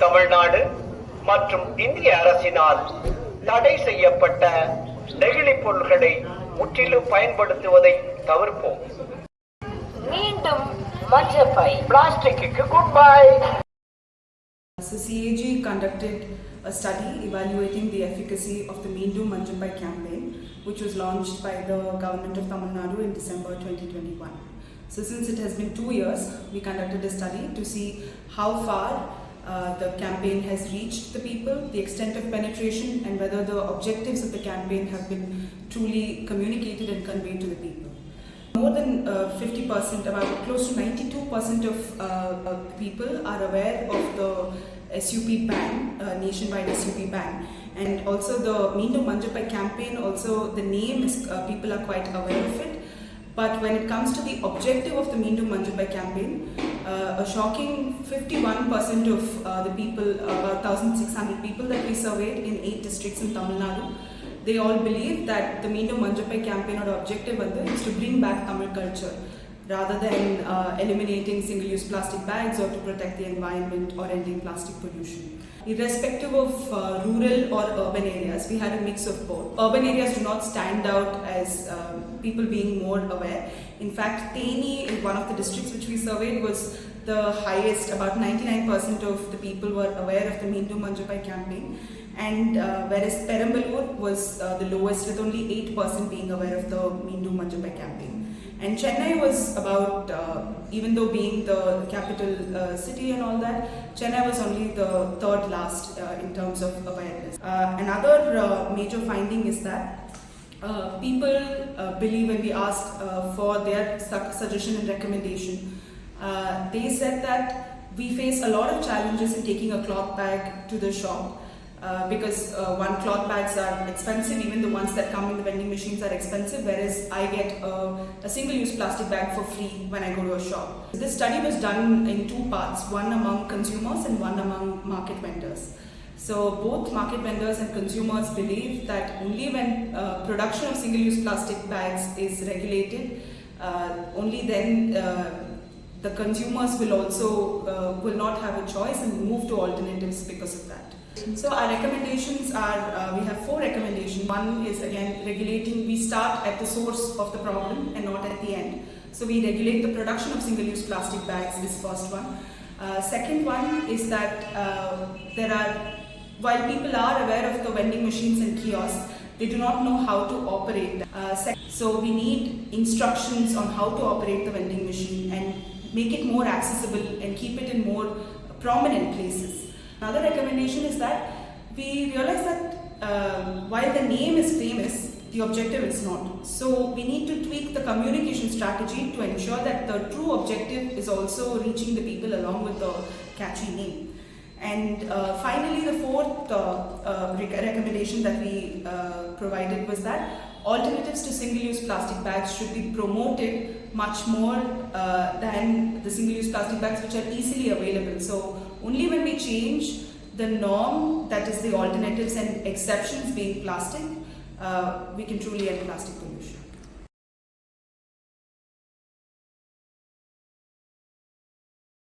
தமிழ்நாடு மற்றும் இந்திய அரசினால் தடை செய்யப்பட்ட நெகிழிப் பொருட்களை முற்றிலும் பயன்படுத்துவதை தவிர்ப்போம். மீண்டும் மஞ்சப்பை பிளாஸ்டிக்கு goodbye. So CAG conducted a study evaluating the efficacy of the Meendum Manjappai campaign, which was launched by the government of Tamil Nadu in December 2021. So since it has been 2 years, we conducted a study to see how far the campaign has reached the people, the extent of penetration, and whether the objectives of the campaign have been truly communicated and conveyed to the people. More than 50%, about close to 92% of people are aware of the SUP ban, nationwide SUP ban, and also the Meendum Manjappai campaign. Also, the name is people are quite aware of it. But when it comes to the objective of the Meendum Manjappai campaign, a shocking 51% of the people, about 1,600 people that we surveyed in 8 districts in Tamil Nadu, they all believe that the Meendum Manjappai campaign or objective is to bring back Tamil culture rather than eliminating single-use plastic bags or to protect the environment or ending plastic pollution. Irrespective of rural or urban areas, we had a mix of both. Urban areas do not stand out as people being more aware. In fact, Theni, in one of the districts which we surveyed, was the highest. About 99% of the people were aware of the Meendum Manjappai campaign. And whereas Perambalur was the lowest, with only 8% being aware of the Meendum Manjappai campaign. And Chennai was about, even though being the capital city and all that, Chennai was only the third last in terms of awareness. Another major finding is that people believe, when we asked for their suggestion and recommendation, they said that we face a lot of challenges in taking a cloth bag to the shop. Because one cloth bags are expensive, even the ones that come in the vending machines are expensive, whereas I get a single-use plastic bag for free when I go to a shop. This study was done in 2 parts, one among consumers and one among market vendors. So both market vendors and consumers believe that only when production of single-use plastic bags is regulated, only then the consumers will also will not have a choice and move to alternatives because of that. So our recommendations are, we have 4 recommendations. One is again regulating, we start at the source of the problem and not at the end. So we regulate the production of single-use plastic bags, is first one. Second one is that while people are aware of the vending machines and kiosks, they do not know how to operate. So we need instructions on how to operate the vending machine and make it more accessible and keep it in more prominent places. Another recommendation is that we realize that while the name is famous, the objective is not. So we need to tweak the communication strategy to ensure that the true objective is also reaching the people along with the catchy name. And finally, the 4th recommendation that we provided was that alternatives to single-use plastic bags should be promoted much more than the single-use plastic bags which are easily available. So only when we change the norm, that is the alternatives and exceptions being plastic, we can truly end plastic pollution.